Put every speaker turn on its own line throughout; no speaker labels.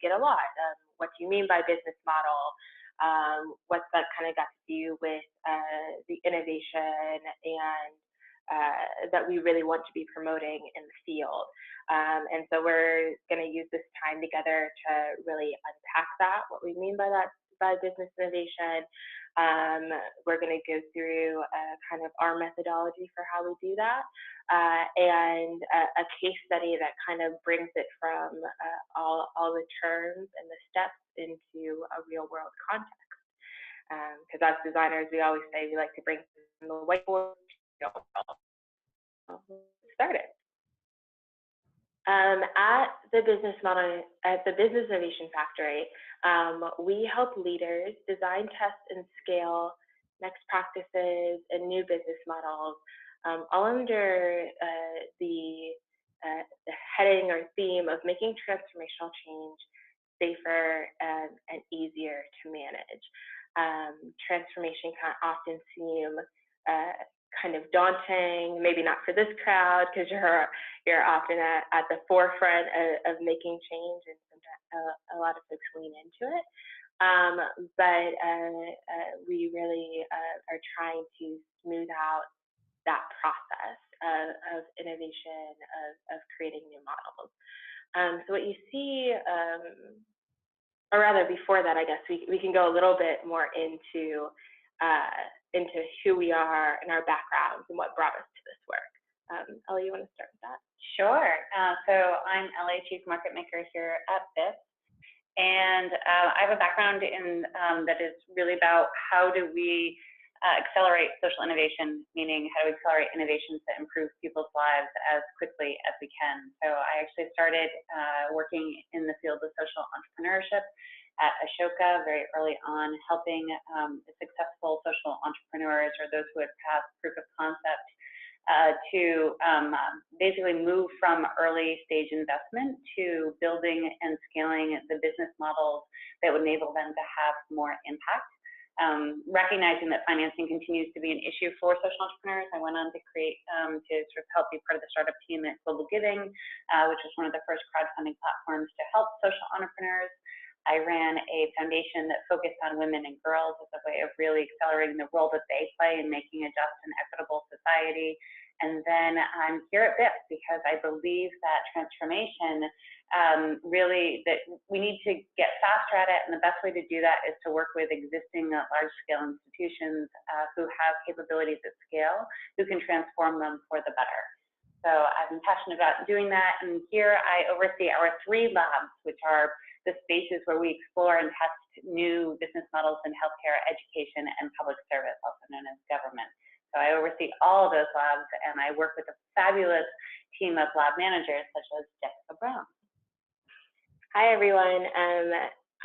get a lot. What do you mean by business model? What's that kind of got to do with the innovation and that we really want to be promoting in the field. And so we're going to use this time together to really unpack that, what we mean by that, by business innovation. We're going to go through kind of our methodology for how we do that, and a case study that kind of brings it from all the terms and the steps into a real world context. Because as designers, we always say we like to bring the whiteboard to the real world. Started. At the Business Innovation Factory, we help leaders design, test, and scale next practices and new business models, all under the heading or theme of making transformational change safer and easier to manage. Transformation can often seem kind of daunting, maybe not for this crowd, because you're often at the forefront of making change, and sometimes a lot of folks lean into it. But we really are trying to smooth out that process of innovation, of creating new models. So what you see, or rather before that, I guess we can go a little bit more into who we are and our backgrounds and what brought us to this work. Ellie, you want to start with that?
Sure. So I'm Ellie, Chief Market Maker here at BIS. And I have a background in that is really about how do we accelerate social innovation, meaning how do we accelerate innovations that improve people's lives as quickly as we can. So I actually started working in the field of social entrepreneurship at Ashoka very early on, helping successful social entrepreneurs or those who had passed proof of concept to basically move from early stage investment to building and scaling the business models that would enable them to have more impact. Recognizing that financing continues to be an issue for social entrepreneurs, I went on to create, to sort of help be part of the startup team at Global Giving, which was one of the first crowdfunding platforms to help social entrepreneurs. I ran a foundation that focused on women and girls as a way of really accelerating the role that they play in making a just and equitable society. And then I'm here at BIS because I believe that transformation really, that we need to get faster at it, and the best way to do that is to work with existing large-scale institutions who have capabilities at scale, who can transform them for the better. So I've been passionate about doing that, and here I oversee our 3 labs, which are the spaces where we explore and test new business models in healthcare, education, and public service, also known as government. So I oversee all of those labs, and I work with a fabulous team of lab managers such as Jessica Brown.
Hi, everyone.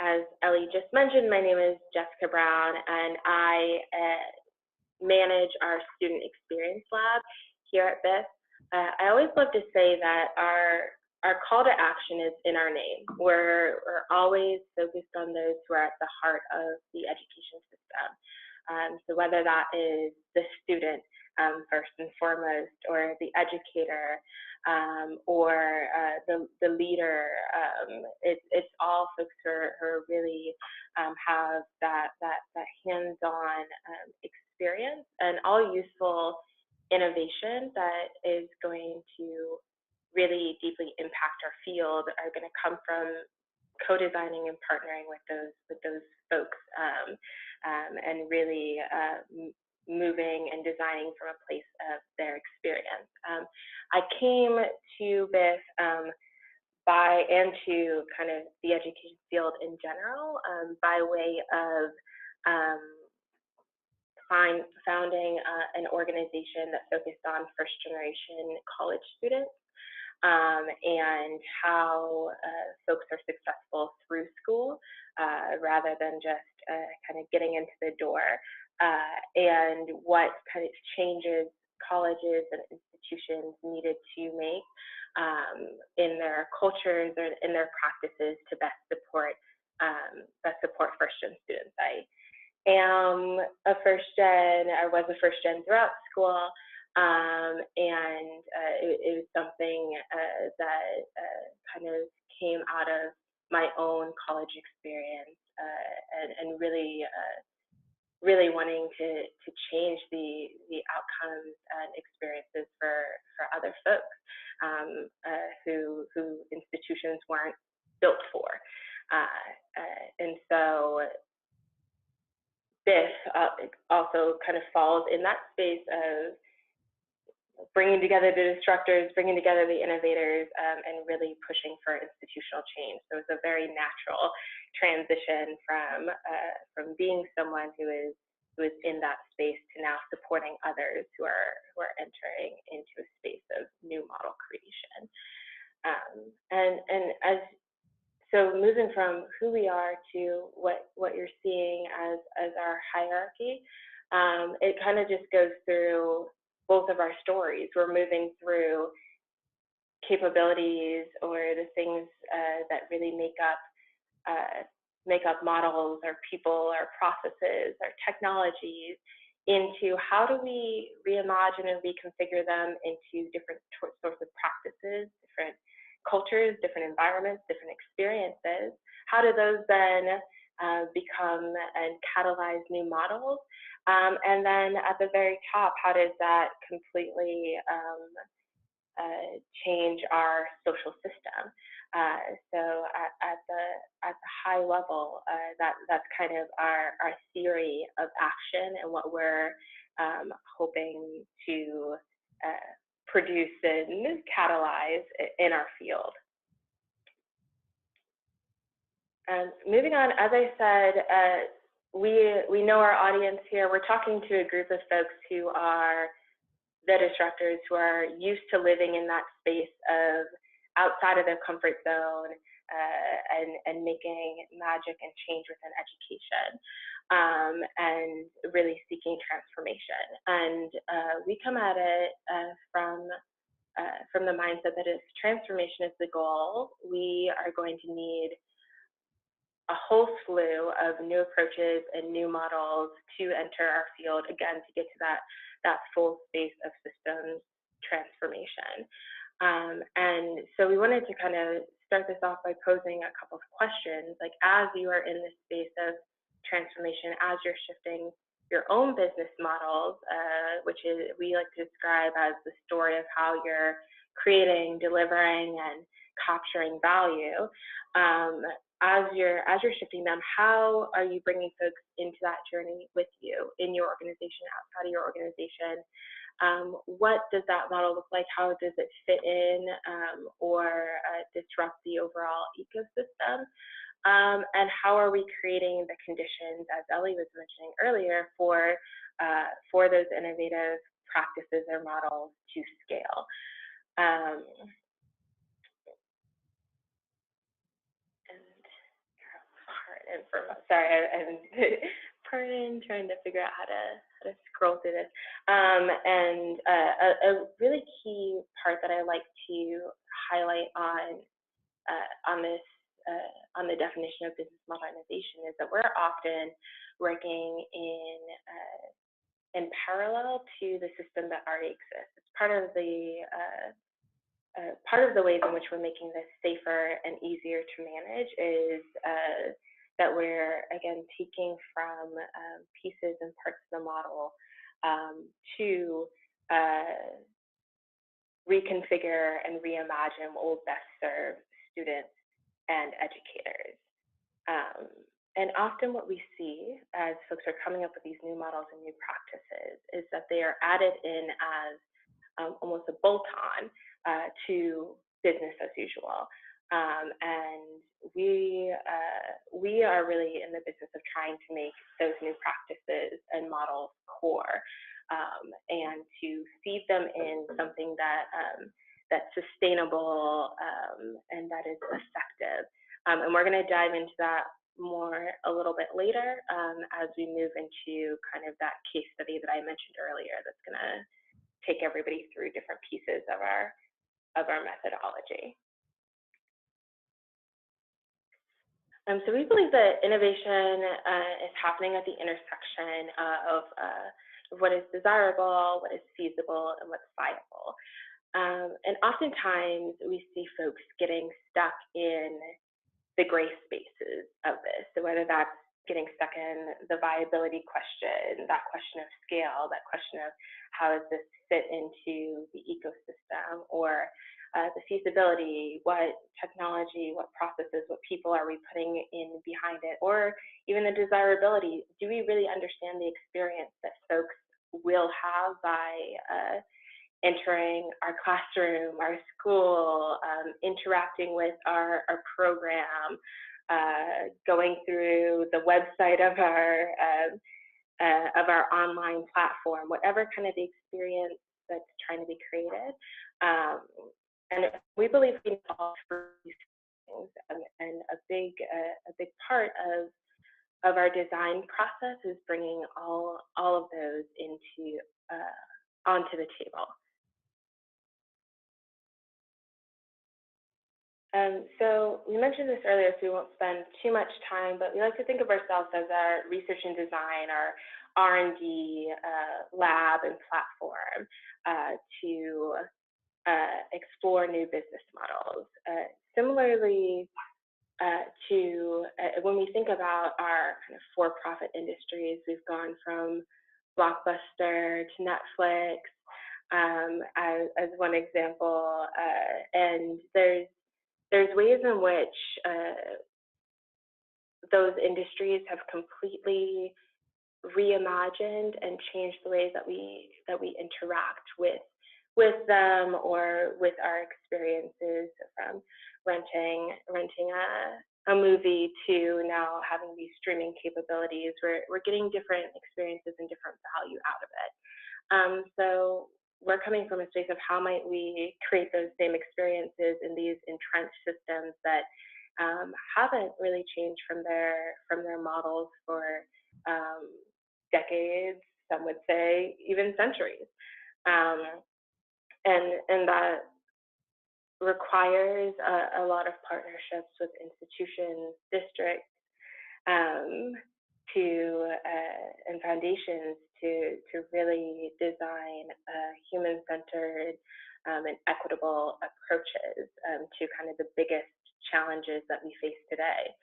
As Ellie just mentioned, my name is Jessica Brown, and I manage our student experience lab here at BIS. I always love to say that our call to action is in our name. We're always focused on those who are at the heart of the education system. So whether that is the student first and foremost, or the educator, or the leader, it's all folks who really have that hands-on experience, and all useful innovation that is going to really deeply impact our field are going to come from co-designing and partnering with those folks, and really moving and designing from a place of their experience. I came to BIS and to kind of the education field in general by way of founding an organization that focused on first-generation college students, and how folks are successful through school rather than just kind of getting into the door, and what kind of changes colleges and institutions needed to make in their cultures or in their practices to best support first-gen students. I am a first-gen, or was a first-gen throughout school, and it was something that kind of came out of my own college experience and really really wanting to change the outcomes and experiences for other folks who institutions weren't built for. And so this also kind of falls in that space of bringing together the disruptors, bringing together the innovators, and really pushing for institutional change. So it's a very natural transition from being someone who is in that space to now supporting others who are entering into a space of new model creation. So moving from who we are to what you're seeing as our hierarchy, it kind of just goes through both of our stories. We're moving through capabilities or the things that really make up models, or people, or processes, or technologies, into how do we reimagine and reconfigure them into different sorts of practices, different cultures, different environments, different experiences. How do those then become and catalyze new models? And then at the very top, how does that completely change our social system? So at the high level, that's kind of our theory of action and what we're hoping to produce and catalyze in our field. Moving on, as I said, we know our audience here. We're talking to a group of folks who are the disruptors, who are used to living in that space of outside of their comfort zone and making magic and change within education, and really seeking transformation. And we come at it from the mindset that if transformation is the goal, we are going to need a whole slew of new approaches and new models to enter our field, again, to get to that full space of systems transformation. And so we wanted to kind of start this off by posing a couple of questions, like as you are in this space of transformation, as you're shifting your own business models, which is we like to describe as the story of how you're creating, delivering, and capturing value. As you're shifting them, how are you bringing folks into that journey with you in your organization, outside of your organization? What does that model look like? How does it fit in or disrupt the overall ecosystem? And how are we creating the conditions, as Ellie was mentioning earlier, for those innovative practices or models to scale? Sorry, I'm pardon, trying to figure out how to scroll through this. And a really key part that I like to highlight on this on the definition of business modernization is that we're often working in parallel to the system that already exists. It's part of the ways in which we're making this safer and easier to manage is that we're, again, taking from pieces and parts of the model to reconfigure and reimagine what will best serve students and educators. And often what we see as folks are coming up with these new models and new practices is that they are added in as almost a bolt-on to business as usual. And we are really in the business of trying to make those new practices and models core, and to feed them in something that's sustainable and that is effective. And we're going to dive into that more a little bit later as we move into kind of that case study that I mentioned earlier that's going to take everybody through different pieces of our methodology. So we believe that innovation is happening at the intersection of what is desirable, what is feasible, and what's viable. And oftentimes we see folks getting stuck in gray spaces of this. So whether that's getting stuck in the viability question, that question of scale, that question of how does this fit into the ecosystem, or the feasibility, what technology, what processes, what people are we putting in behind it, or even the desirability. Do we really understand the experience that folks will have by entering our classroom, our school, interacting with our program, going through the website of our online platform, whatever kind of the experience that's trying to be created. And we believe we need all three things, and a big part of our design process is bringing all of those into onto the table. So we mentioned this earlier, so we won't spend too much time, but we like to think of ourselves as our research and design, our R&D lab and platform to explore new business models. Similarly to when we think about our kind of for-profit industries, we've gone from Blockbuster to Netflix as one example, and there's ways in which those industries have completely reimagined and changed the ways that we interact with them or with our experiences, from renting a movie to now having these streaming capabilities. We're getting different experiences and different value out of it. So we're coming from a space of how might we create those same experiences in these entrenched systems that haven't really changed from their models for decades, some would say even centuries, and that requires a lot of partnerships with institutions, districts, and foundations to really design human-centered and equitable approaches to kind of the biggest challenges that we face today.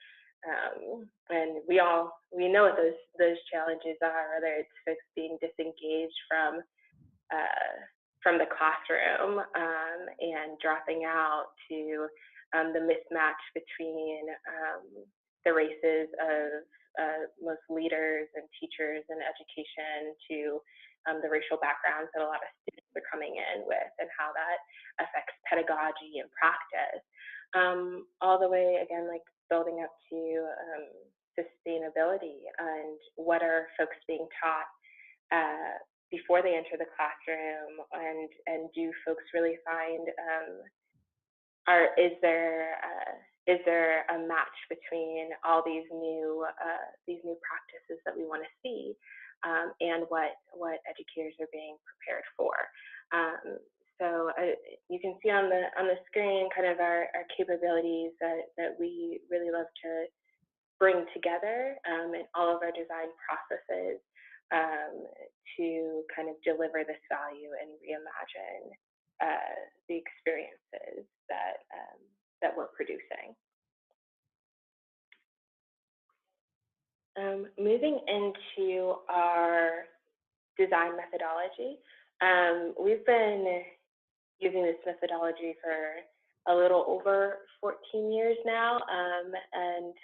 And we know what those challenges are, whether it's folks being disengaged from the classroom and dropping out, to the mismatch between the races of most leaders and teachers in education, to the racial backgrounds that a lot of students are coming in with, and how that affects pedagogy and practice, all the way, again, like building up to sustainability and what are folks being taught before they enter the classroom, and do folks really find is there a match between all these new practices that we want to see and what educators are being prepared for. So you can see on the screen kind of our capabilities that we really love to bring together in all of our design processes to kind of deliver this value and reimagine the experiences that we're producing. Moving into our design methodology, we've been using this methodology for a little over 14 years now, and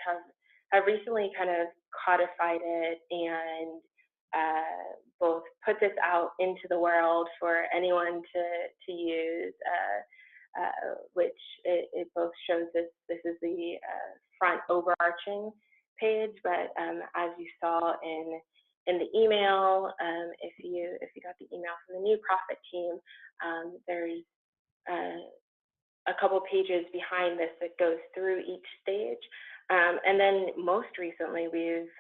have recently kind of codified it and both put this out into the world for anyone to use, which it both shows this is the front overarching page, but as you saw in the email, if you got the email from the new profit team, there's a couple pages behind this that goes through each stage. And then most recently, we've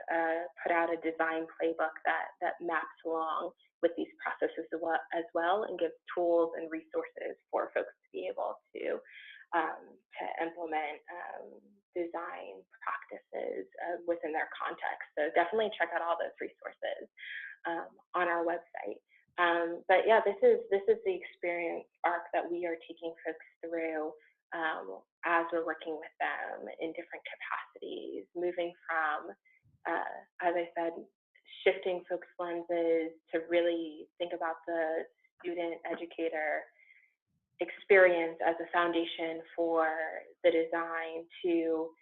put out a design playbook that maps along with these processes as well, and gives tools and resources for folks to be able to implement design practices within their context. So definitely check out all those resources on our website. But yeah, this is the experience arc that we are taking folks through as we're working with them in different capacities, moving from, as I said, shifting folks' lenses to really think about the student educator experience as a foundation for the design, to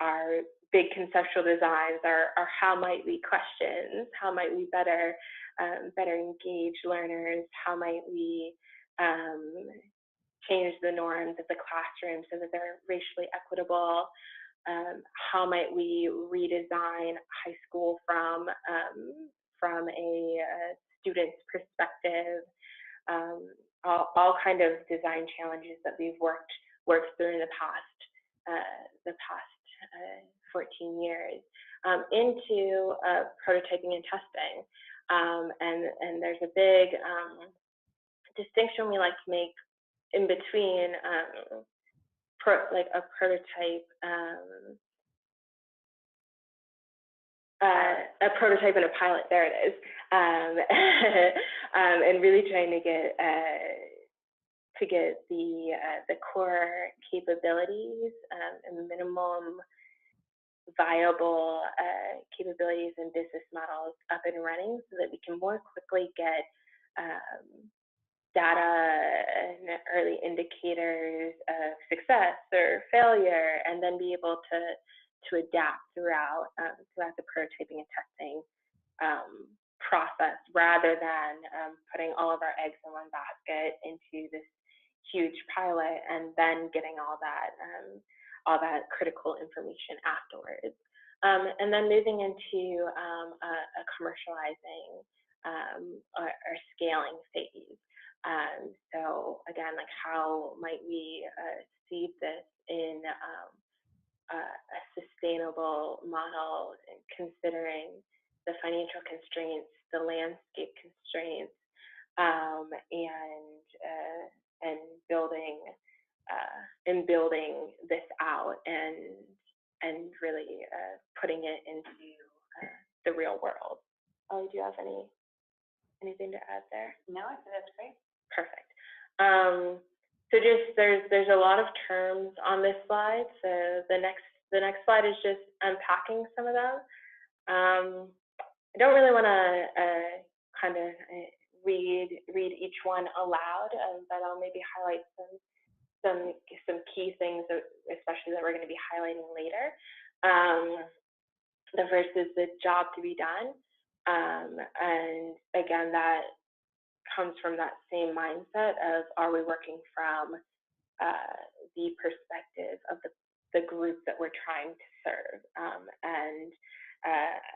our big conceptual designs, our how might we questions, how might we better engage learners, how might we change the norms of the classroom so that they're racially equitable, how might we redesign high school from a student's perspective, all kind of design challenges that we've worked through in the past 14 years, into prototyping and testing. And there's a big distinction we like to make in between like a prototype, a prototype and a pilot. There it is, and really trying to get the core capabilities and minimum viable capabilities and business models up and running, so that we can more quickly get data and early indicators of success or failure, and then be able to adapt throughout the prototyping and testing process, rather than putting all of our eggs in one basket into this huge pilot and then getting all that critical information afterwards. And then moving into a commercializing or scaling phase. So again, like, how might we seed this in a sustainable model, considering the financial constraints, the landscape constraints, and building this out, and really putting it into the real world. Do you have anything to add there?
No, I think that's great.
Perfect. So just there's a lot of terms on this slide. So the next slide is just unpacking some of them. I don't really want to kind of read each one aloud, but I'll maybe highlight some key things, especially that we're going to be highlighting later. The first is the job to be done, and again, that comes from that same mindset of, are we working from the perspective of the group that we're trying to serve? And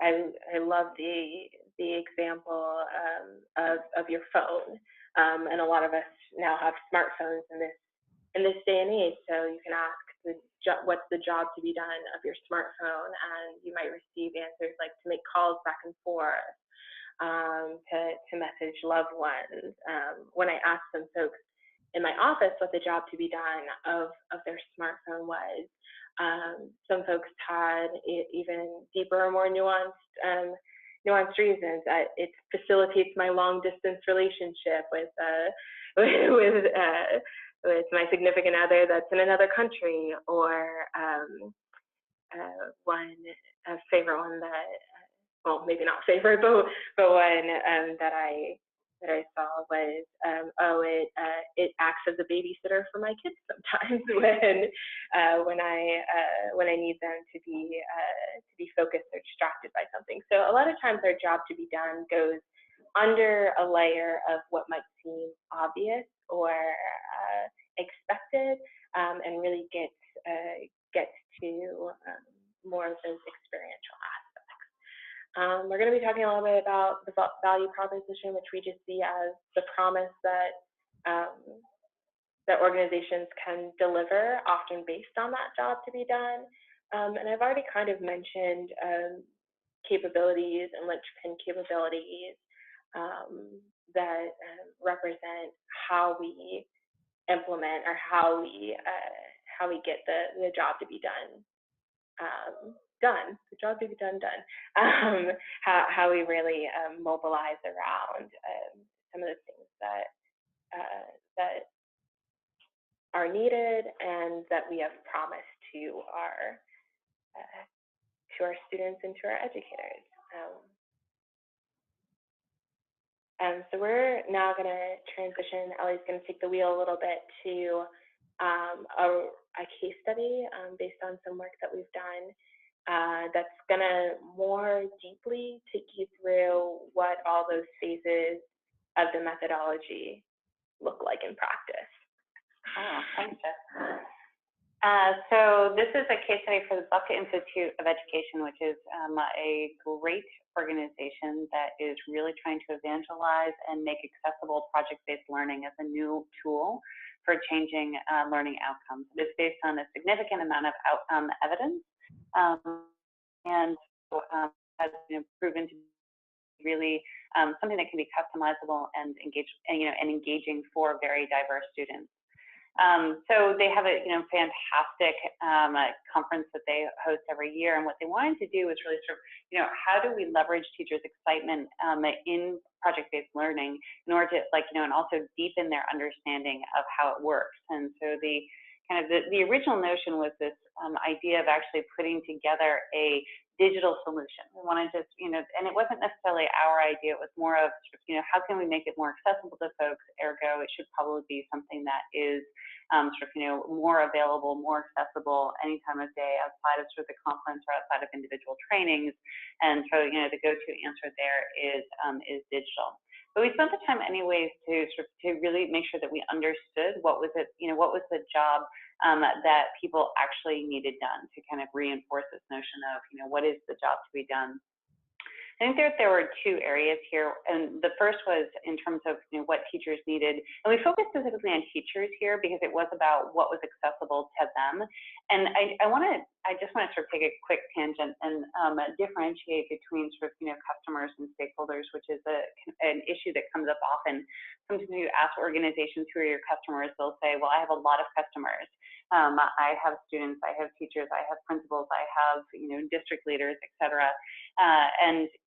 I love the example of your phone, and a lot of us now have smartphones in this day and age. So you can ask what's the job to be done of your smartphone, and you might receive answers like to make calls back and forth, to message loved ones. When I asked some folks in my office what the job to be done of their smartphone was, some folks had even deeper or more nuanced reasons. It facilitates my long distance relationship with my significant other that's in another country, or a favorite one that, well, maybe not favorite, but one that I saw was, it acts as a babysitter for my kids sometimes when I need them to be focused or distracted by something. So a lot of times our job to be done goes under a layer of what might seem obvious or expected, and really gets to more of those experiential aspects. We're going to be talking a little bit about the value proposition, which we just see as the promise that organizations can deliver, often based on that job to be done. And I've already kind of mentioned capabilities and linchpin capabilities that represent how we implement, or how we get the job to be done. The job to be done. How we really mobilize around some of the things that are needed and that we have promised to our students and to our educators. So we're now going to transition. Ellie's going to take the wheel a little bit to a case study based on some work that we've done that's going to more deeply take you through what all those phases of the methodology look like in practice.
Oh, thanks, Jess. So this is a case study for the Bucket Institute of Education, which is a great organization that is really trying to evangelize and make accessible project-based learning as a new tool for changing learning outcomes. It is based on a significant amount of evidence and has proven to be really something that can be customizable and engaging for very diverse students. So they have a fantastic conference that they host every year, and what they wanted to do is really sort of how do we leverage teachers' excitement in project-based learning in order to and also deepen their understanding of how it works. And so the original notion was this idea of actually putting together a digital solution. We wanted to and it wasn't necessarily our idea. It was more of how can we make it more accessible to folks? Ergo, it should probably be something that is more available, more accessible any time of day outside of the conference or outside of individual trainings. And so the go-to answer there is digital. But we spent the time anyways to really make sure that we understood what was the job that people actually needed done to kind of reinforce this notion of what is the job to be done. I think there were two areas here, and the first was in terms of what teachers needed, and we focused specifically on teachers here because it was about what was accessible to them. And I just want to sort of take a quick tangent and differentiate between customers and stakeholders, which is an issue that comes up often. Sometimes you ask organizations who are your customers, they'll say, well, I have a lot of customers. I have students, I have teachers, I have principals, I have district leaders, et cetera.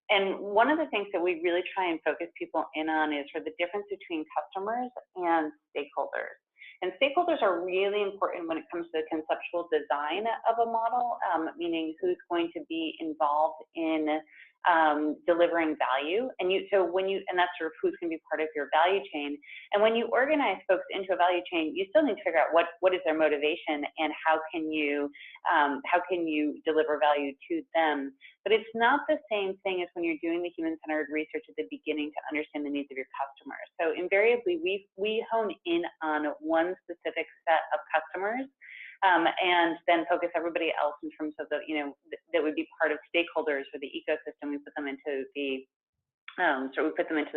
And one of the things that we really try and focus people in on is the difference between customers and stakeholders. And stakeholders are really important when it comes to the conceptual design of a model, meaning who's going to be involved in delivering value. And that's sort of who's going to be part of your value chain. And when you organize folks into a value chain, you still need to figure out what is their motivation and how can you deliver value to them. But it's not the same thing as when you're doing the human-centered research at the beginning to understand the needs of your customers. So invariably, we hone in on one specific set of customers. And then focus everybody else in terms of that would be part of stakeholders or the ecosystem. We put them into the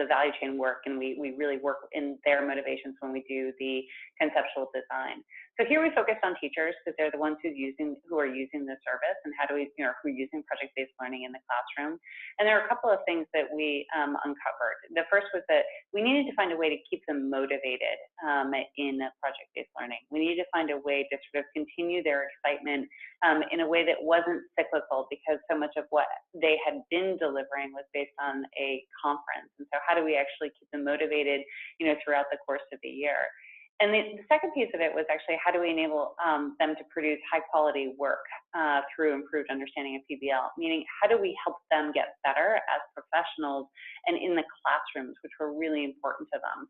value chain work, and we really work in their motivations when we do the conceptual design. So here we focused on teachers because they're the ones who are using the service, and who are using project-based learning in the classroom. And there are a couple of things that we uncovered. The first was that we needed to find a way to keep them motivated in project-based learning. We needed to find a way to sort of continue their excitement in a way that wasn't cyclical, because so much of what they had been delivering was based on a conference. And so how do we actually keep them motivated throughout the course of the year? And the second piece of it was actually how do we enable them to produce high quality work through improved understanding of PBL, meaning how do we help them get better as professionals and in the classrooms, which were really important to them.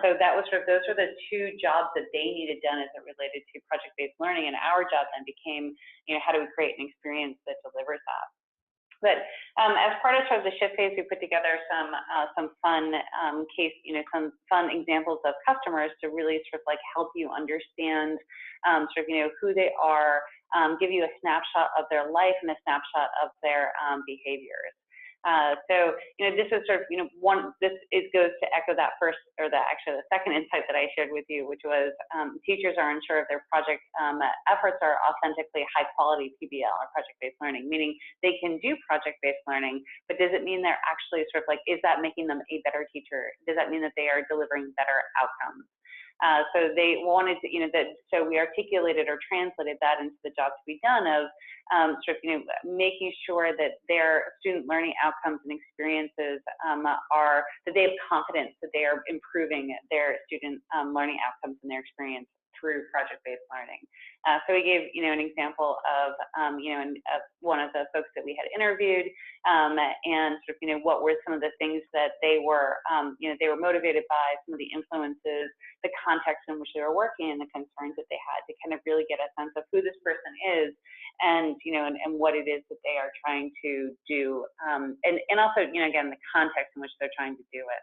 So that was those are the two jobs that they needed done as it related to project-based learning, and our job then became, how do we create an experience that delivers that? But as part of the shift phase, we put together some fun some fun examples of customers to really help you understand who they are, give you a snapshot of their life and a snapshot of their behaviors. So this is goes to echo that first, or the second insight that I shared with you, which was teachers are unsure if their project efforts are authentically high quality PBL or project-based learning, meaning they can do project-based learning, but does it mean they're actually is that making them a better teacher? Does that mean that they are delivering better outcomes? So they wanted to, so we articulated or translated that into the job to be done of making sure that their student learning outcomes and experiences that they have confidence that they are improving their student learning outcomes and their experience through project-based learning. So we gave, an example of, one of the folks that we had interviewed, and sort of, what were some of the things that they were, they were motivated by, some of the influences, the context in which they were working, and the concerns that they had, to kind of really get a sense of who this person is, and and what it is that they are trying to do, and also, again, the context in which they're trying to do it.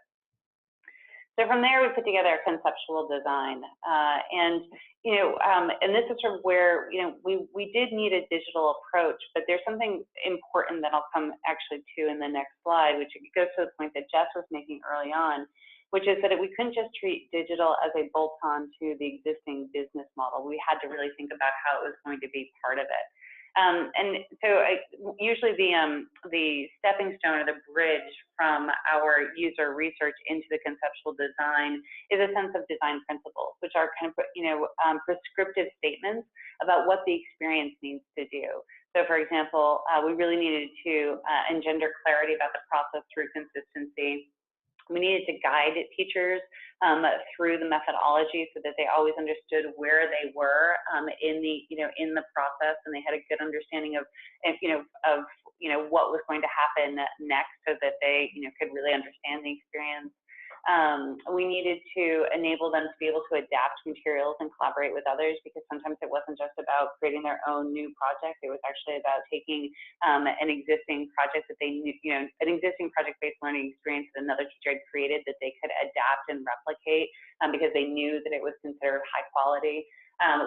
So from there, we put together a conceptual design, and this is sort of where we did need a digital approach, but there's something important that I'll come actually to in the next slide, which goes to the point that Jess was making early on, which is that we couldn't just treat digital as a bolt-on to the existing business model. We had to really think about how it was going to be part of it. And so usually the stepping stone or the bridge from our user research into the conceptual design is a sense of design principles, which are kind of, prescriptive statements about what the experience needs to do. So for example, we really needed to engender clarity about the process through consistency. We needed to guide teachers through the methodology so that they always understood where they were in the process, and they had a good understanding of what was going to happen next, so that they could really understand the experience. We needed to enable them to be able to adapt materials and collaborate with others, because sometimes it wasn't just about creating their own new project. It was actually about taking an existing project that they knew, an existing project-based learning experience that another teacher had created that they could adapt and replicate because they knew that it was considered high quality.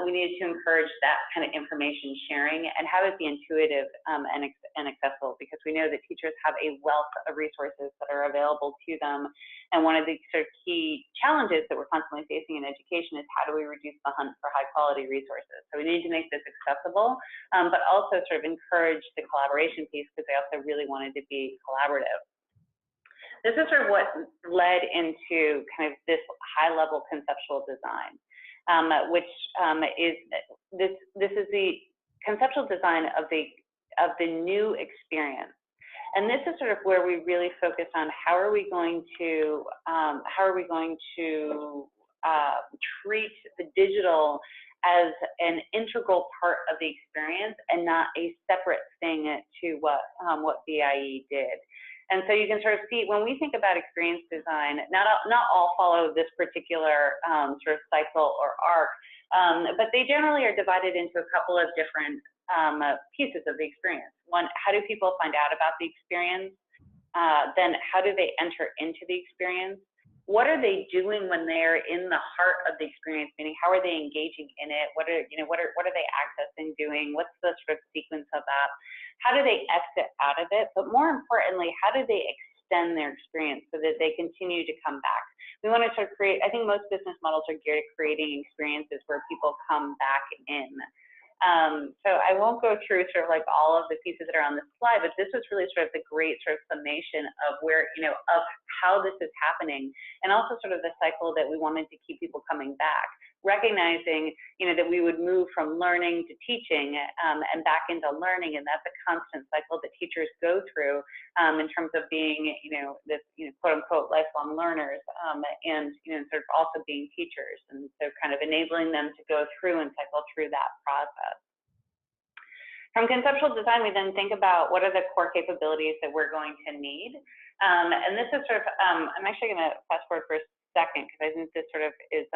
We needed to encourage that kind of information sharing and have it be intuitive and accessible, because we know that teachers have a wealth of resources that are available to them. And one of the sort of key challenges that we're constantly facing in education is, how do we reduce the hunt for high quality resources? So we need to make this accessible, but also sort of encourage the collaboration piece, because they also really wanted to be collaborative. This is sort of what led into kind of this high level conceptual design. Which is this is the conceptual design of the new experience, and this is sort of where we really focus on how are we going to treat the digital as an integral part of the experience and not a separate thing to what BIE did. And so you can sort of see, when we think about experience design, not all follow this particular sort of cycle or arc, but they generally are divided into a couple of different pieces of the experience. One, how do people find out about the experience? Then how do they enter into the experience? What are they doing when they're in the heart of the experience? Meaning, how are they engaging in it? What are they accessing, doing? What's the sort of sequence of that? How do they exit out of it? But more importantly, how do they extend their experience so that they continue to come back? We want to sort of create, I think most business models are geared at creating experiences where people come back in. So I won't go through sort of like all of the pieces that are on this slide, but this was really sort of the great sort of summation of where, of how this is happening, and also sort of the cycle that we wanted to keep people coming back, recognizing, that we would move from learning to teaching and back into learning, and that's a constant cycle that teachers go through in terms of being, this, quote unquote, lifelong learners, and, sort of also being teachers, and so kind of enabling them to go through and cycle through that process. From conceptual design, we then think about what are the core capabilities that we're going to need. And this is sort of, I'm actually going to fast forward for a second, because I think this sort of is,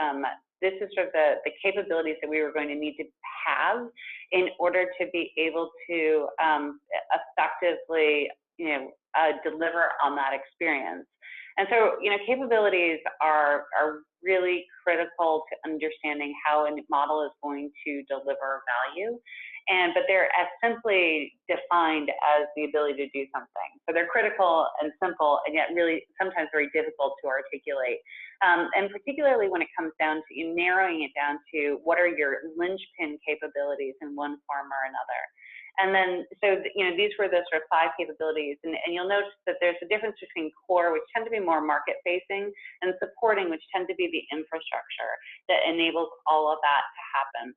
this is sort of the capabilities that we were going to need to have in order to be able to effectively, deliver on that experience. And so, capabilities are really critical to understanding how a model is going to deliver value. But they're as simply defined as the ability to do something. So they're critical and simple, and yet really sometimes very difficult to articulate. And particularly when it comes down to narrowing it down to what are your linchpin capabilities in one form or another. And then, so, these were the sort of 5 capabilities, and you'll notice that there's a difference between core, which tend to be more market-facing, and supporting, which tend to be the infrastructure that enables all of that to happen.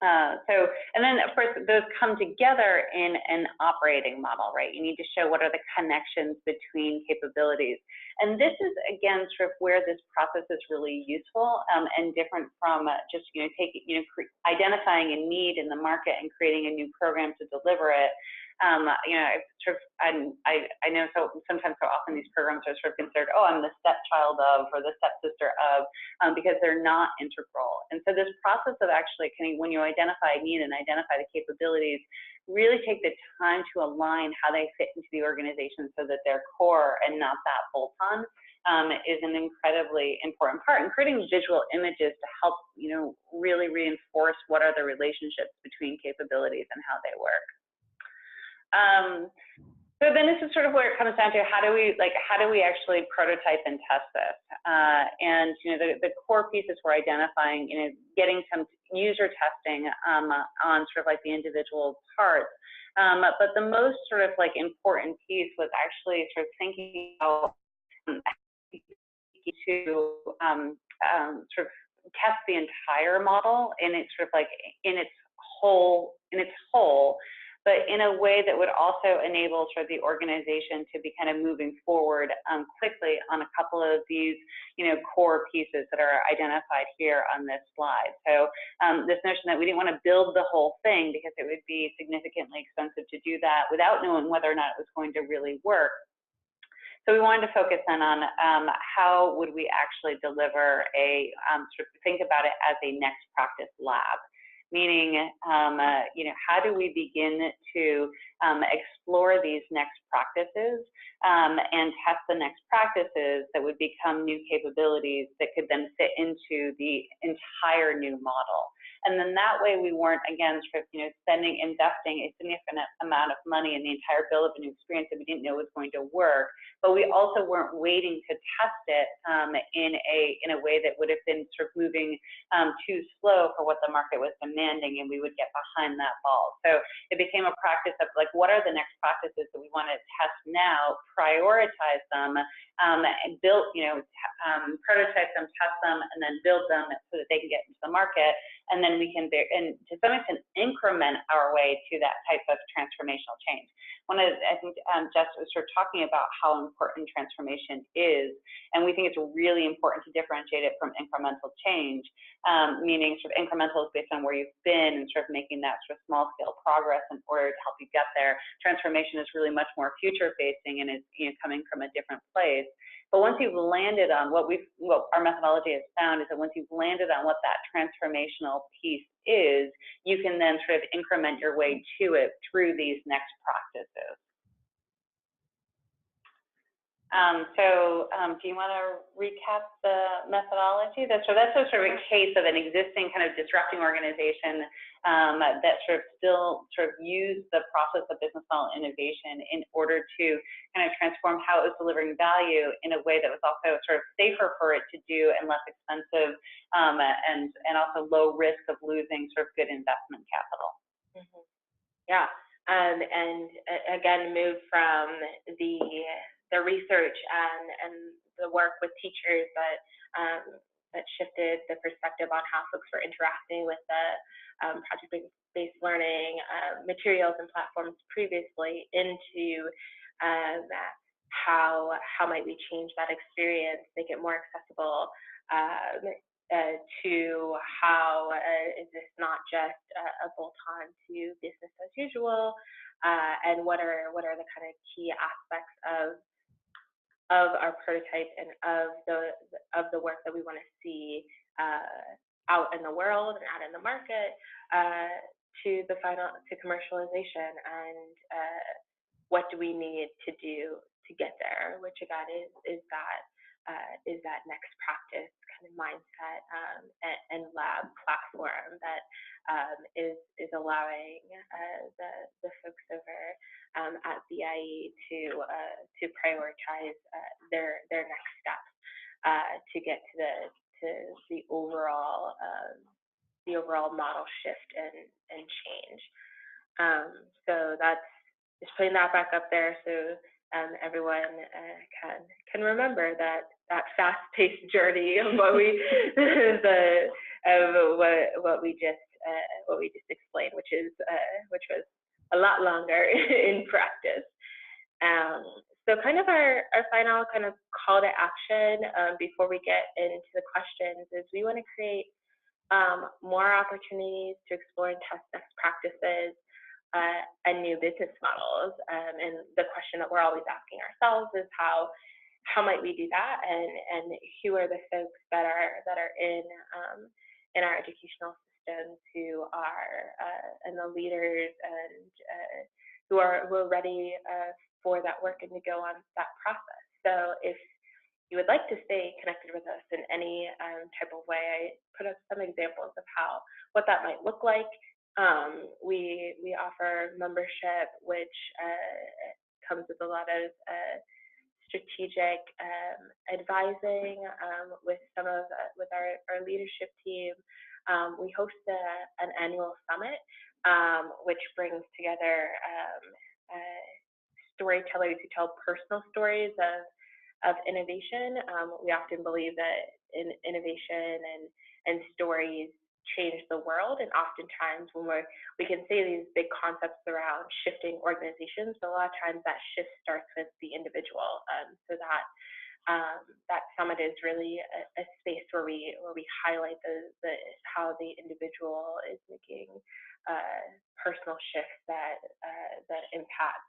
And then of course those come together in an operating model, right? You need to show what are the connections between capabilities. And this is again sort of where this process is really useful and different from just identifying a need in the market and creating a new program to deliver it. I know sometimes so often these programs are sort of considered, oh, I'm the stepchild of or the stepsister of, because they're not integral. And so this process of actually, when you identify a need and identify the capabilities, really take the time to align how they fit into the organization so that they're core and not that bolt-on is an incredibly important part. And creating visual images to help, really reinforce what are the relationships between capabilities and how they work. So then this is sort of where it comes down to how do we actually prototype and test this? And the core pieces we're identifying, getting some user testing on sort of like the individual parts. But the most sort of like important piece was actually sort of thinking about to sort of test the entire model in its sort of like in its whole, but in a way that would also enable sort of the organization to be kind of moving forward quickly on a couple of these, core pieces that are identified here on this slide. So this notion that we didn't want to build the whole thing because it would be significantly expensive to do that without knowing whether or not it was going to really work. So we wanted to focus in on how would we actually deliver sort of think about it as a next practice lab. Meaning, how do we begin to explore these next practices and test the next practices that would become new capabilities that could then fit into the entire new model. And then that way we weren't, again, sort of, investing a significant amount of money in the entire build of a new experience that we didn't know was going to work, but we also weren't waiting to test it in a way that would have been sort of moving too slow for what the market was demanding, and we would get behind that ball. So it became a practice of like, what are the next practices that we want to test now, prioritize them, and build, prototype them, test them, and then build them so that they can get into the market. And then we can, and to some extent, increment our way to that type of transformational change. I think Jess was sort of talking about how important transformation is, and we think it's really important to differentiate it from incremental change, meaning sort of incremental is based on where you've been and sort of making that sort of small scale progress in order to help you get there. Transformation is really much more future facing and is coming from a different place. But once you've landed on what our methodology has found is that once you've landed on what that transformational piece is, you can then sort of increment your way to it through these next practices. Do you want to recap the methodology? That's sort of a case of an existing kind of disrupting organization that sort of still sort of used the process of business model innovation in order to kind of transform how it was delivering value in a way that was also sort of safer for it to do and less expensive, and also low risk of losing sort of good investment capital.
Mm-hmm. Yeah, and again, move from the research and the work with teachers that shifted the perspective on how folks were interacting with the project-based learning materials and platforms previously into how might we change that experience, make it more accessible, to how is this not just a bolt-on to business as usual, and what are the kind of key aspects of our prototype and of the work that we want to see out in the world and out in the market to commercialization, and what do we need to do to get there, which again is that next practice kind of mindset and lab platform that is allowing the folks over at BIE to prioritize their next steps to get to the overall model shift and change. So that's just putting that back up there. So everyone can remember that fast-paced journey of what we what we just explained, which was a lot longer in practice. So kind of our final kind of call to action before we get into the questions is we want to create more opportunities to explore and test best practices and new business models. And the question that we're always asking ourselves is how might we do that, and who are the folks that are in our educational systems who are and the leaders and who are ready for that work and to go on that process. So if you would like to stay connected with us in any type of way, I put up some examples of what that might look like. We offer membership, which comes with a lot of strategic advising with our leadership team. We host an annual summit, which brings together storytellers who tell personal stories of innovation. We often believe that innovation and stories change the world, and oftentimes when we can say these big concepts around shifting organizations, but a lot of times that shift starts with the individual. So that summit is really a space where we highlight how the individual is making personal shifts that impact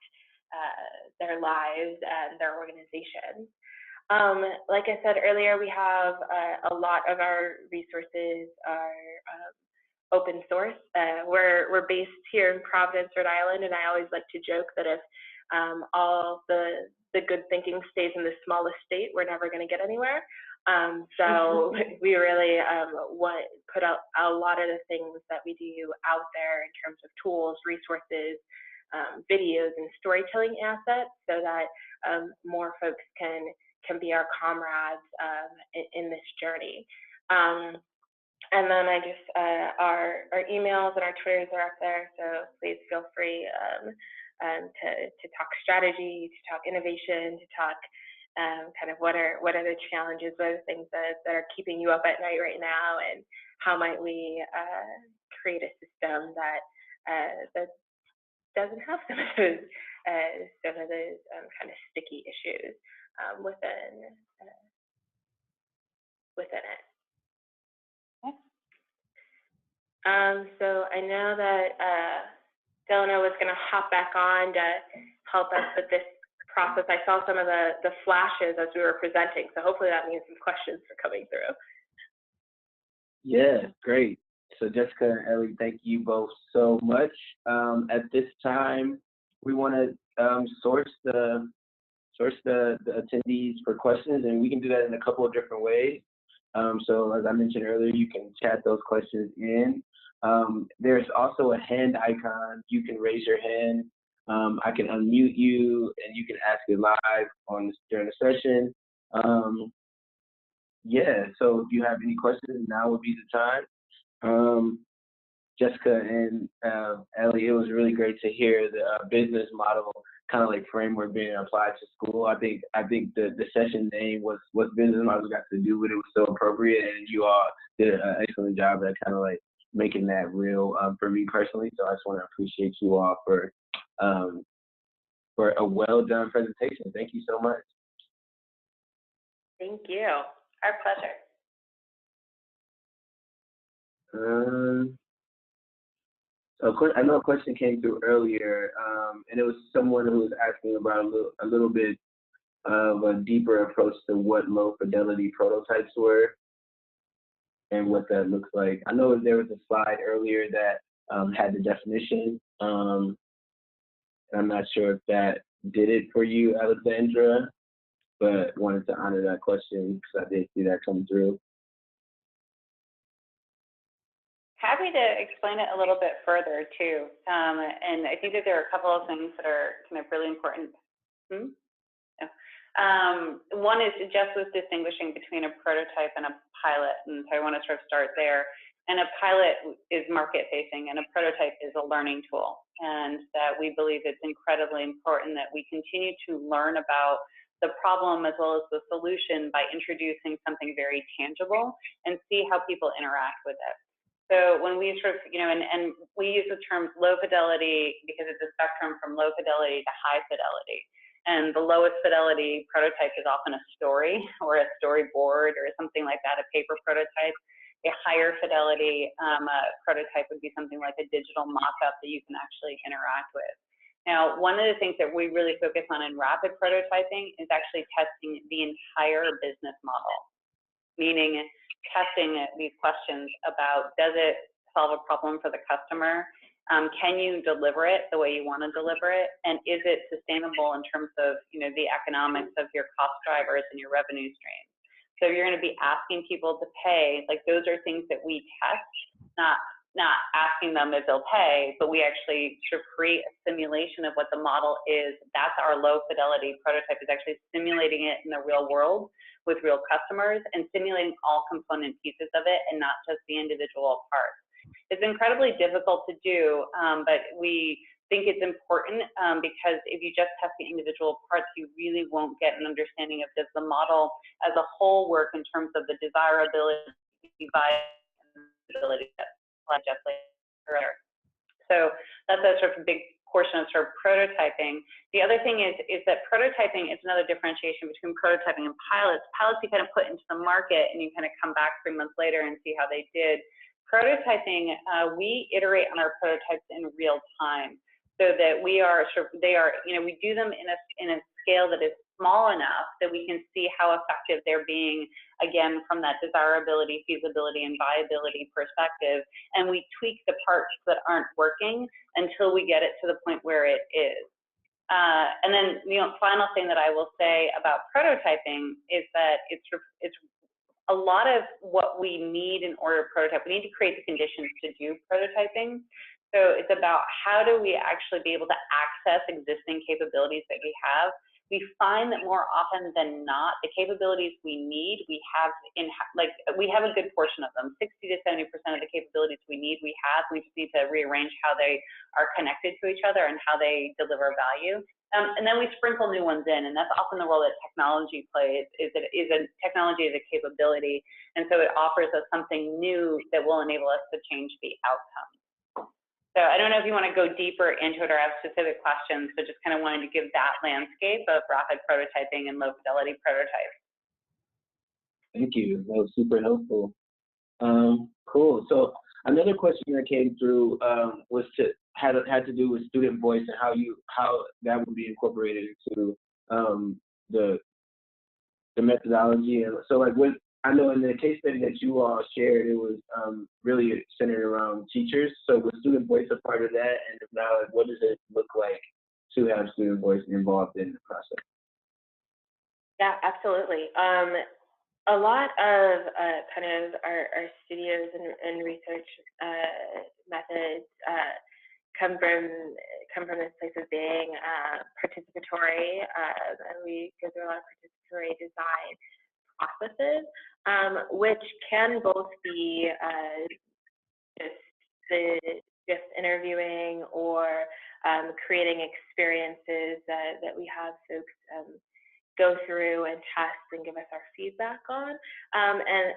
their lives and their organizations. Like I said earlier, we have a lot of our resources are open source. We're based here in Providence, Rhode Island, and I always like to joke that if all the good thinking stays in the smallest state, we're never going to get anywhere. So we really put out a lot of the things that we do out there in terms of tools, resources, videos, and storytelling assets, so that more folks can be our comrades in this journey. And then our emails and our Twitters are up there, so please feel free to talk strategy, to talk innovation, to talk kind of what are the challenges, what are the things that are keeping you up at night right now, and how might we create a system that doesn't have some of those kind of sticky issues within it. So I know that Delano was going to hop back on to help us with this process. I saw some of the flashes as we were presenting, so hopefully that means some questions are coming through.
Yeah, great. So Jessica and Ellie, thank you both so much. At this time, we want to source the attendees for questions, and we can do that in a couple of different ways. So as I mentioned earlier, you can chat those questions in. There's also a hand icon. You can raise your hand. I can unmute you, and you can ask it live during the session. Yeah, so if you have any questions, now would be the time. Jessica and Ellie, it was really great to hear the business model kind of like framework being applied to school. I think the session name was what business models got to do with it was so appropriate, and you all did an excellent job at kind of like making that real for me personally. So I just want to appreciate you all for a well done presentation. Thank you so much.
Thank you. Our pleasure.
So of course, I know a question came through earlier, and it was someone who was asking about a little bit of a deeper approach to what low fidelity prototypes were and what that looks like. I know there was a slide earlier that had the definition. I'm not sure if that did it for you, Alexandra, but wanted to honor that question because I did see that come through.
Happy to explain it a little bit further too. And I think that there are a couple of things that are kind of really important. One is Jess was distinguishing between a prototype and a pilot, and so I want to sort of start there. And a pilot is market facing and a prototype is a learning tool. And that we believe it's incredibly important that we continue to learn about the problem as well as the solution by introducing something very tangible and see how people interact with it. So when we sort of, and we use the term low fidelity because it's a spectrum from low fidelity to high fidelity. And the lowest fidelity prototype is often a story or a storyboard or something like that, a paper prototype. A higher fidelity prototype would be something like a digital mock-up that you can actually interact with. Now, one of the things that we really focus on in rapid prototyping is actually testing the entire business model, meaning testing these questions about, does it solve a problem for the customer? Can you deliver it the way you want to deliver it? And is it sustainable in terms of the economics of your cost drivers and your revenue streams? So you're going to be asking people to pay, like those are things that we test, not asking them if they'll pay, but we actually sort of create a simulation of what the model is. That's our low fidelity prototype, is actually simulating it in the real world with real customers and simulating all component pieces of it and not just the individual parts. It's incredibly difficult to do, but we think it's important because if you just test the individual parts, you really won't get an understanding of does the model as a whole work in terms of the desirability, viability, just like earlier. So that's a sort of big portion of sort of prototyping. The other thing is that prototyping is another differentiation between prototyping and pilots. Pilots you kind of put into the market and you kind of come back 3 months later and see how they did. Prototyping, we iterate on our prototypes in real time, so that we do them in a scale that is small enough that we can see how effective they're being, again, from that desirability, feasibility, and viability perspective. And we tweak the parts that aren't working until we get it to the point where it is. And then final thing that I will say about prototyping is that it's a lot of what we need in order to prototype. We need to create the conditions to do prototyping. So it's about how do we actually be able to access existing capabilities that we have. We find that more often than not, the capabilities we need, we have a good portion of them. 60 to 70% of the capabilities we need, we have. We just need to rearrange how they are connected to each other and how they deliver value. And then we sprinkle new ones in, and that's often the role that technology plays. Technology is a capability, and so it offers us something new that will enable us to change the outcome. So I don't know if you want to go deeper into it or have specific questions, but just kind of wanted to give that landscape of rapid prototyping and low fidelity prototypes.
Thank you. That was super helpful. Cool. So another question that came through had to do with student voice and how that would be incorporated into the methodology. And so I know in the case study that you all shared, it was really centered around teachers. So was student voice a part of that? And if not, what does it look like to have student voice involved in the process?
Yeah, absolutely. A lot of kind of our studios and research methods come from this place of being participatory, and we go through a lot of participatory design processes, which can both be just interviewing or creating experiences that we have folks go through and test and give us our feedback on,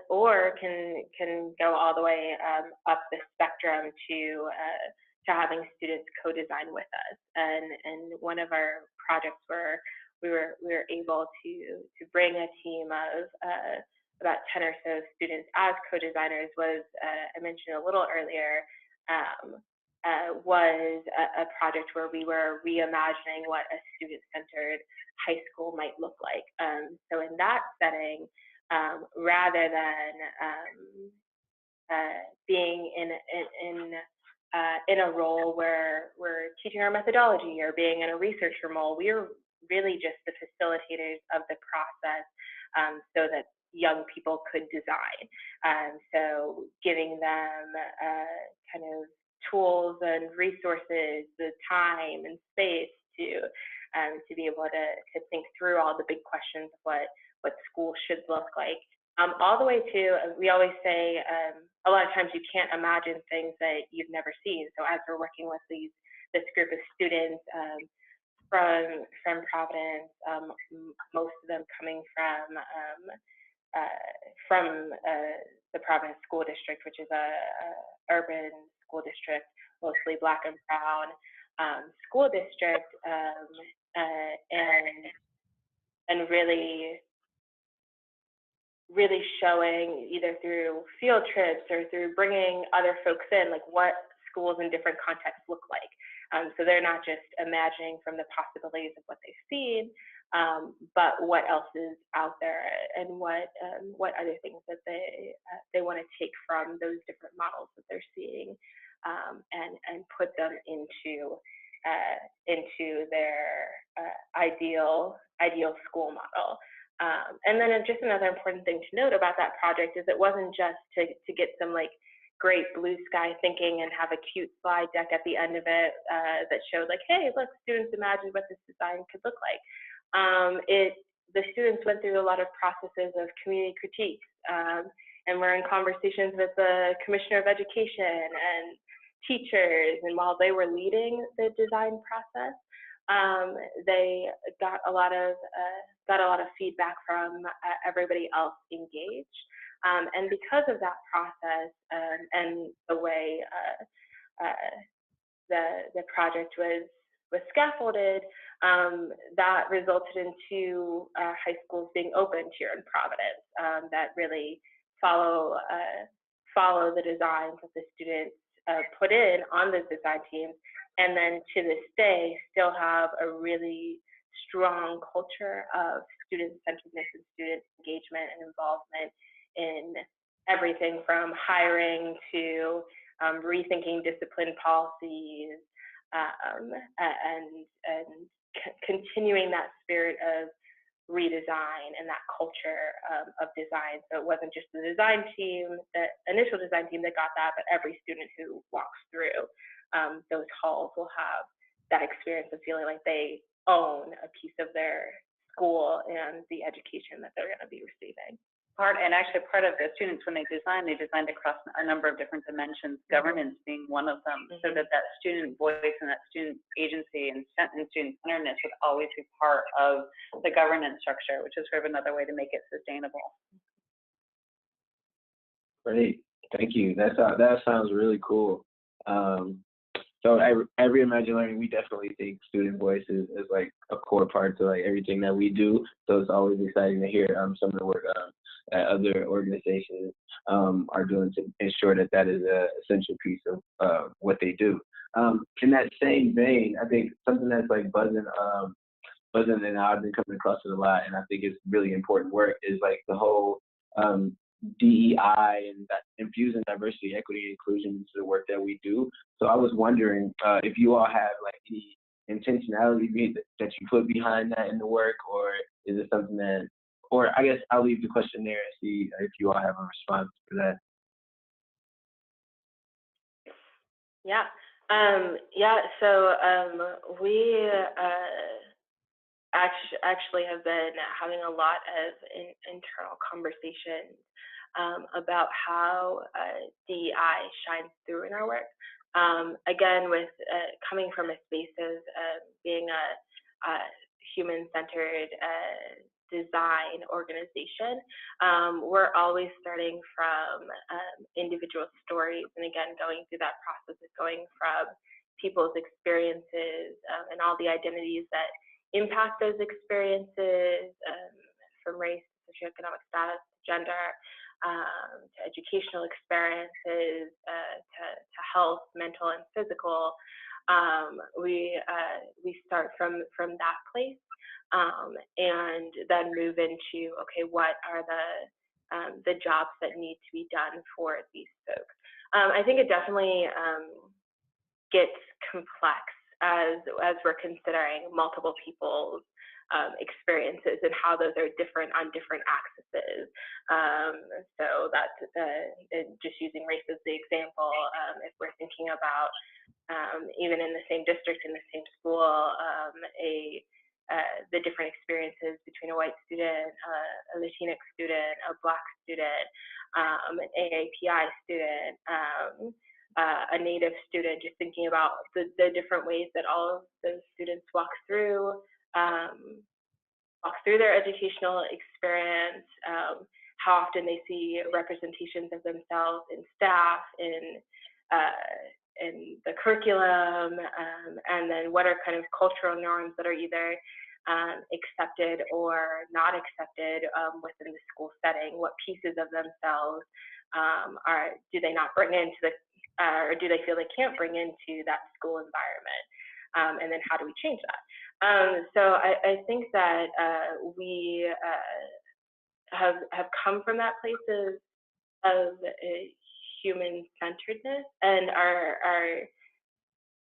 or can go all the way up the spectrum to having students co-design with us. And one of our projects where we were able to bring a team of about 10 or so students as co-designers was, I mentioned a little earlier, was a project where we were reimagining what a student-centered high school might look like. So in that setting, rather than being in a role where we're teaching our methodology or being in a researcher role, we are really just the facilitators of the process so that young people could design. So giving them kind of tools and resources, the time and space to be able to think through all the big questions of what school should look like all the way to, we always say, a lot of times you can't imagine things that you've never seen. So as we're working with this group of students from Providence, most of them coming from the Providence School District, which is a urban school district, mostly Black and brown school district, and really showing either through field trips or through bringing other folks in, like what schools in different contexts look like. So they're not just imagining from the possibilities of what they've seen, but what else is out there, and what other things that they want to take from those different models that they're seeing, and put them into their ideal school model. And then just another important thing to note about that project is it wasn't just to get some like great blue sky thinking and have a cute slide deck at the end of it that showed like, hey, look, students imagined what this design could look like. The students went through a lot of processes of community critiques, and we're in conversations with the Commissioner of Education and teachers, and while they were leading the design process, they got a lot of feedback from everybody else engaged, and because of that process and the way the project was scaffolded, that resulted in two high schools being opened here in Providence that really follow the designs that the students put in on those design teams, and then to this day still have a really strong culture of student-centeredness and student engagement and involvement in everything from hiring to rethinking discipline policies, and continuing that spirit of redesign and that culture of design. So it wasn't just the design team, the initial design team that got that, but every student who walks through those halls will have that experience of feeling like they own a piece of their school and the education that they're going to be receiving.
Actually part of the students, when they designed across a number of different dimensions, governance being one of them, so that student voice and that student agency and student centeredness would always be part of the governance structure, which is sort of another way to make it sustainable.
Great, thank you. That sounds really cool. So at Reimagine Learning, we definitely think student voice is like a core part to like everything that we do. So it's always exciting to hear some of the work that other organizations are doing to ensure that is an essential piece of what they do. In that same vein, I think something that's like buzzing, and I've been coming across it a lot, and I think it's really important work, is like the whole DEI and that infusing diversity, equity, and inclusion into the work that we do. So I was wondering if you all have like any intentionality that you put behind that in the work, or is it something that, or I guess I'll leave the question there and see if you all have a response for that.
Yeah. So we actually have been having a lot of internal conversations about how DEI shines through in our work. Again, with coming from a space of being a human-centered design organization, we're always starting from individual stories, and again, going through that process of going from people's experiences and all the identities that impact those experiences, from race, socioeconomic status, to gender, to educational experiences, to health, mental and physical. We start from that place, and then move into, okay, what are the jobs that need to be done for these folks. I think it definitely gets complex as we're considering multiple people's experiences and how those are different on different axes. So that's just using race as the example. If we're thinking about even in the same district, in the same school, the different experiences between a white student, a Latinx student, a Black student, an AAPI student, a Native student, just thinking about the different ways that all of those students walk through their educational experience, how often they see representations of themselves in staff, in the curriculum, and then what are kind of cultural norms that are either accepted or not accepted within the school setting. What pieces of themselves do they not bring into the, or do they feel they can't bring into that school environment? And then how do we change that? So I think that we have come from that place of human-centeredness and are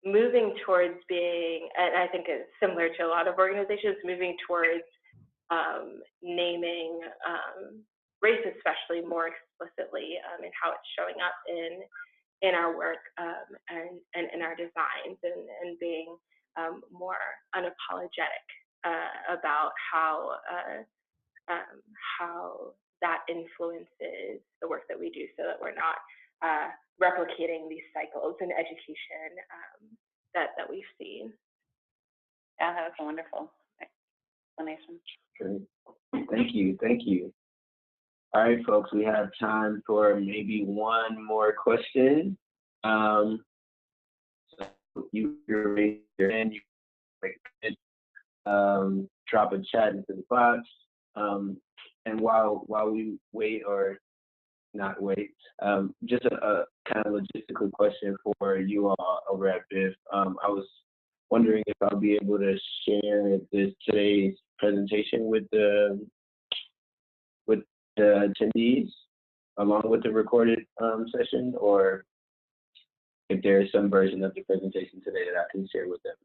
moving towards being, and I think it's similar to a lot of organizations, moving towards naming race especially more explicitly in how it's showing up in our work and in our designs, and being more unapologetic about how that influences the work that we do, so that we're not replicating these cycles in education that we've seen.
Yeah, that was a wonderful explanation.
Great. Thank you. All right, folks, we have time for maybe one more question. So you raise your hand, you drop a chat into the box. And while we wait, or not wait, just a kind of logistical question for you all over at BIF. I was wondering if I'll be able to share today's presentation with the attendees along with the recorded session, or if there is some version of the presentation today that I can share with them.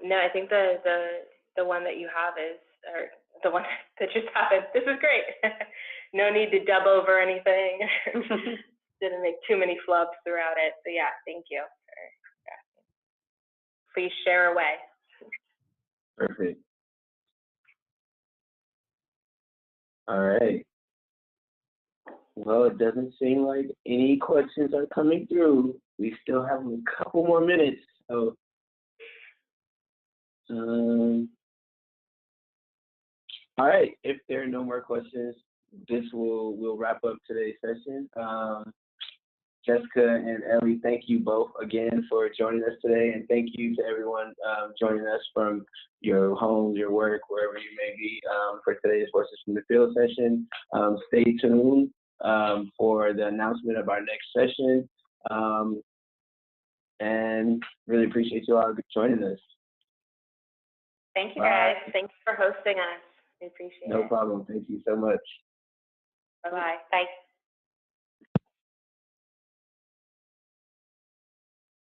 No, I think the one that you have is, or the one that just happened. This is great. No need to dub over anything. Didn't make too many flubs throughout it. So yeah, thank you for asking. Please share away.
Perfect. All right. Well, it doesn't seem like any questions are coming through. We still have a couple more minutes. So, all right. If there are no more questions, we'll wrap up today's session. Jessica and Ellie, thank you both again for joining us today, and thank you to everyone joining us from your homes, your work, wherever you may be, for today's Voices from the Field session. Stay tuned for the announcement of our next session, and really appreciate you all joining us.
Thank you, guys.
Thanks for hosting us. We appreciate it.
No problem. Thank you so much.
Bye-bye.
Bye.